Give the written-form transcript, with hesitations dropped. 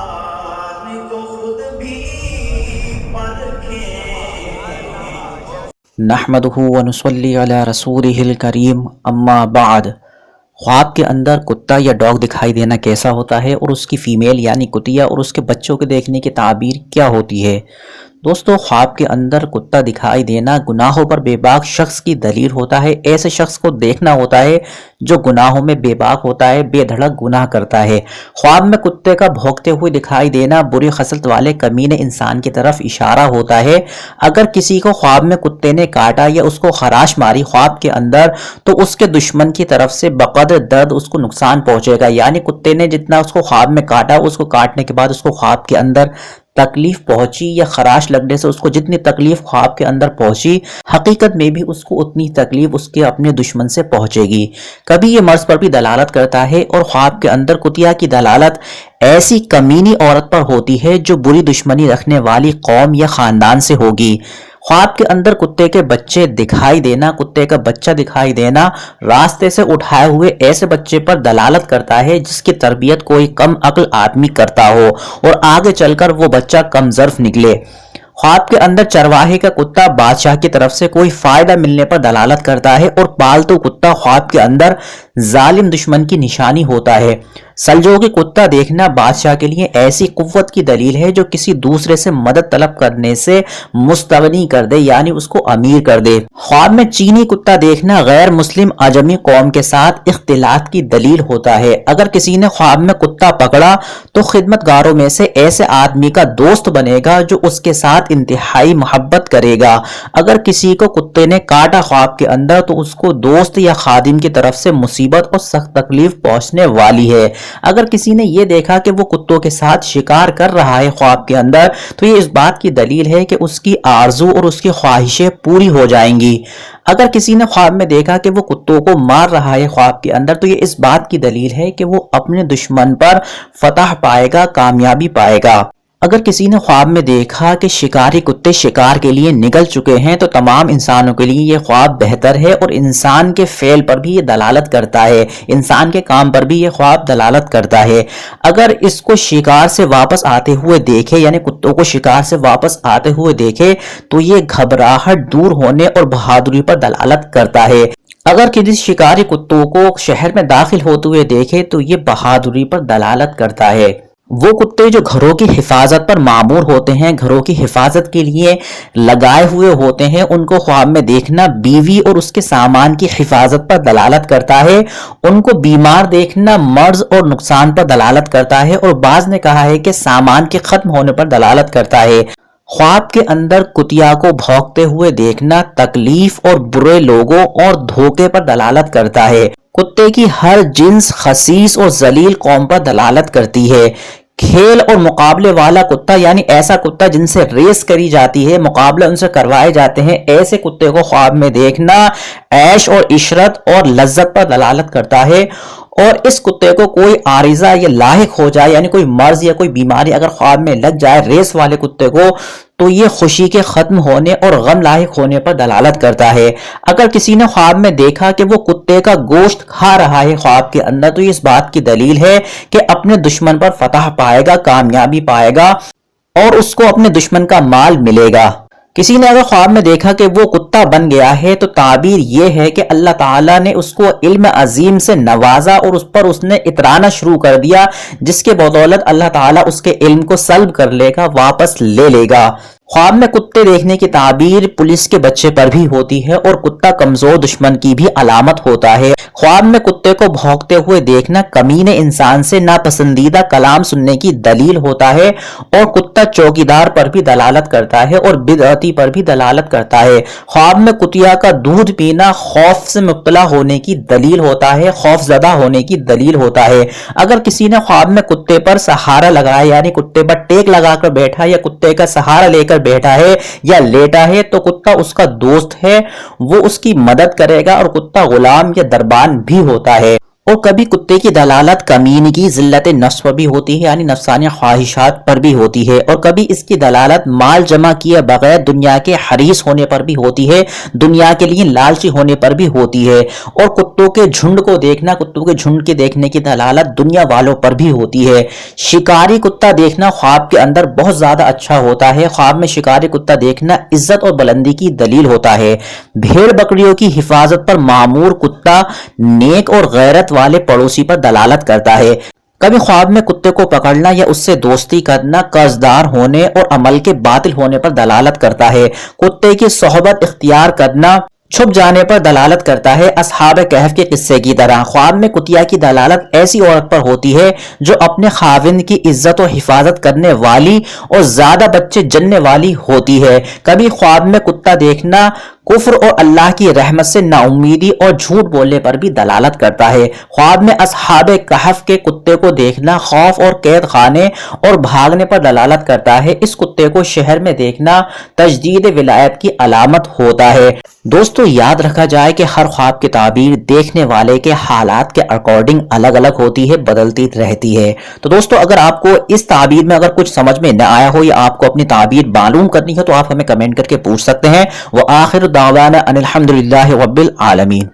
को खुद भी परखें। नहमदुहु व नुसल्ली अला रसूलिहिल करीम, अम्मा बाद। ख्वाब के अंदर कुत्ता या डॉग दिखाई देना कैसा होता है और उसकी फ़ीमेल यानी कुतिया और उसके बच्चों के देखने की ताबीर क्या होती है। दोस्तों, ख्वाब के अंदर कुत्ता दिखाई देना गुनाहों पर बेबाक शख्स की दलील होता है। ऐसे शख्स को देखना होता है जो गुनाहों में बेबाक होता है, बेधड़क गुनाह करता है। ख्वाब में कुत्ते का भौंकते हुए दिखाई देना बुरी खसलत वाले कमीने इंसान की तरफ इशारा होता है। अगर किसी को ख्वाब में कुत्ते ने काटा या उसको खराश मारी ख्वाब के अंदर, तो उसके दुश्मन की तरफ से बकदर दर्द उसको नुकसान पहुंचेगा। यानी कुत्ते ने जितना उसको ख्वाब में काटा, उसको काटने के बाद उसको ख्वाब के अंदर तकलीफ पहुंची या खराश लगने से उसको जितनी तकलीफ ख्वाब के अंदर पहुंची, हकीकत में भी उसको उतनी तकलीफ उसके अपने दुश्मन से पहुंचेगी। कभी ये मर्ज पर भी दलालत करता है और ख्वाब के अंदर कुतिया की दलालत ऐसी कमीनी औरत पर होती है जो बुरी दुश्मनी रखने वाली कौम या खानदान से होगी। ख्वाब के अंदर कुत्ते के बच्चे दिखाई देना, कुत्ते का बच्चा दिखाई देना रास्ते से उठाए हुए ऐसे बच्चे पर दलालत करता है जिसकी तरबियत कोई कम अक्ल आदमी करता हो और आगे चलकर वो बच्चा कम ज़र्फ निकले। ख्वाब के अंदर चरवाहे का कुत्ता बादशाह की तरफ से कोई फायदा मिलने पर दलालत करता है और पालतू कुत्ता ख्वाब के अंदर जालिम दुश्मन की निशानी होता है। सलजोगी कुत्ता देखना बादशाह के लिए ऐसी कुव्वत की दलील है जो किसी दूसरे से मदद तलब करने से मुस्तगनी कर दे, यानी उसको अमीर कर दे। ख्वाब में चीनी कुत्ता देखना गैर मुस्लिम अजमी कौम के साथ इख्तिलात की दलील होता है। अगर किसी ने ख्वाब में कुत्ता पकड़ा तो खिदमतगारों में से ऐसे आदमी का दोस्त बनेगा जो उसके साथ इंतहाई मोहब्बत करेगा। अगर किसी को कुत्ते ने काटा ख्वाब के अंदर, तो उसको दोस्त या खादिम की तरफ से मुसीबत और सख्त तकलीफ पहुंचने वाली है। अगर किसी ने यह देखा कि वो कुत्तों के साथ शिकार कर रहा है ख्वाब के अंदर, तो ये इस बात की दलील है कि उसकी आरजू और उसकी ख्वाहिशें पूरी हो जाएंगी। अगर किसी ने ख्वाब में देखा कि वो कुत्तों को मार रहा है ख्वाब के अंदर, तो ये इस बात की दलील है कि वो अपने दुश्मन पर फतह पाएगा, कामयाबी पाएगा। अगर किसी ने ख्वाब में देखा कि शिकारी कुत्ते शिकार के लिए निकल चुके हैं, तो तमाम इंसानों के लिए ये ख्वाब बेहतर है और इंसान के फेल पर भी ये दलालत करता है, इंसान के काम पर भी ये ख्वाब दलालत करता है। अगर इसको शिकार से वापस आते हुए देखे, यानी कुत्तों को शिकार से वापस आते हुए देखे, तो ये घबराहट दूर होने और बहादुरी पर दलालत करता है। अगर किसी शिकारी कुत्तों को शहर में दाखिल होते हुए देखे, तो ये बहादुरी पर दलालत करता है। वो कुत्ते जो घरों की हिफाजत पर मामूर होते हैं, घरों की हिफाजत के लिए लगाए हुए होते हैं, उनको ख्वाब में देखना बीवी और उसके सामान की हिफाजत पर दलालत करता है। उनको बीमार देखना मर्ज और नुकसान पर दलालत करता है और बाज ने कहा है कि सामान के खत्म होने पर दलालत करता है। ख्वाब के अंदर कुतिया को भौंकते हुए देखना तकलीफ और बुरे लोगों और धोखे पर दलालत करता है। कुत्ते की हर जिन्स खसीस और जलील कौम पर दलालत करती है। खेल और मुकाबले वाला कुत्ता, यानी ऐसा कुत्ता जिनसे रेस करी जाती है, मुकाबले उनसे करवाए जाते हैं, ऐसे कुत्ते को ख्वाब में देखना ऐश और इशरत और लज्जत पर दलालत करता है। और इस कुत्ते को कोई आरिजा या लाहिक हो जाए, यानी कोई मर्ज या कोई बीमारी अगर ख्वाब में लग जाए रेस वाले कुत्ते को, तो ये खुशी के खत्म होने और गम लाहिक होने पर दलालत करता है। अगर किसी ने ख्वाब में देखा कि वो कुत्ते का गोश्त खा रहा है ख्वाब के अंदर, तो ये इस बात की दलील है कि अपने दुश्मन पर फतह पाएगा, कामयाबी पाएगा और उसको अपने दुश्मन का माल मिलेगा। किसी ने अगर ख्वाब में देखा कि वो कुत्ता बन गया है, तो ताबीर ये है कि अल्लाह ताला ने उसको इल्म अजीम से नवाजा और उस पर उसने इतराना शुरू कर दिया, जिसके बदौलत अल्लाह ताला उसके इल्म को सल्ब कर लेगा, वापस ले लेगा। ख्वाब में कुत्ते देखने की ताबीर पुलिस के बच्चे पर भी होती है और कुत्ता कमजोर दुश्मन की भी अलामत होता है। ख्वाब में कुत्ते को भौंकते हुए देखना कमीने इंसान से नापसंदीदा कलाम सुनने की दलील होता है और कुत्ता चौकीदार पर भी दलालत करता है और बिदअती पर भी दलालत करता है। ख्वाब में कुतिया का दूध पीना खौफ से मुब्तला होने की दलील होता है, खौफजदा होने की दलील होता है। अगर किसी ने ख्वाब में कुत्ते पर सहारा लगाया, यानी कुत्ते पर टेक लगाकर बैठा या कुत्ते का सहारा लेकर बैठा है या लेटा है, तो कुत्ता उसका दोस्त है, वो उसकी मदद करेगा और कुत्ता गुलाम या दरबान भी होता है। اور کبھی کتے کی دلالت کمینگی، ذلت نفس پر بھی ہوتی ہے، یعنی نفسانی خواہشات پر بھی ہوتی ہے، اور کبھی اس کی دلالت مال جمع کیے بغیر دنیا کے حریص ہونے پر بھی ہوتی ہے، دنیا کے لیے لالچی ہونے پر بھی ہوتی ہے، اور کتوں کے جھنڈ کو دیکھنا، کتوں کے جھنڈ کے دیکھنے کی دلالت دنیا والوں پر بھی ہوتی ہے۔ شکاری کتا دیکھنا خواب کے اندر بہت زیادہ اچھا ہوتا ہے، خواب میں شکاری کتا دیکھنا عزت اور بلندی کی دلیل ہوتا ہے۔ بھیڑ بکریوں کی حفاظت پر معمور کتا نیک اور غیرت والے پڑوسی پر دلالت کرتا ہے۔ کبھی خواب میں کتے کو پکڑنا یا اس سے دوستی کرنا قرضدار ہونے اور عمل کے باطل ہونے پر دلالت کرتا ہے۔ کتے کی صحبت اختیار کرنا چھپ جانے پر دلالت کرتا ہے، اصحاب کہف کے قصے کی طرح۔ خواب میں کتیا کی دلالت ایسی عورت پر ہوتی ہے جو اپنے خاوند کی عزت و حفاظت کرنے والی اور زیادہ بچے جننے والی ہوتی ہے۔ کبھی خواب میں کتا دیکھنا کفر اور اللہ کی رحمت سے نا امیدی اور جھوٹ بولنے پر بھی دلالت کرتا ہے۔ خواب میں اصحاب کہف کے کتے کو دیکھنا خوف اور قید خانے اور بھاگنے پر دلالت کرتا ہے۔ اس کتے کو شہر میں دیکھنا تجدید ولایت کی علامت ہوتا ہے۔ دوستو یاد رکھا جائے کہ ہر خواب کی تعبیر دیکھنے والے کے حالات کے اکارڈنگ الگ الگ ہوتی ہے، بدلتی رہتی ہے۔ تو دوستو اگر آپ کو اس تعبیر میں اگر کچھ سمجھ میں نہ آیا ہو یا آپ کو اپنی تعبیر معلوم کرنی ہے تو آپ ہمیں کمنٹ کر کے پوچھ سکتے ہیں۔ وآخر دعوانا ان الحمدللہ رب العالمین۔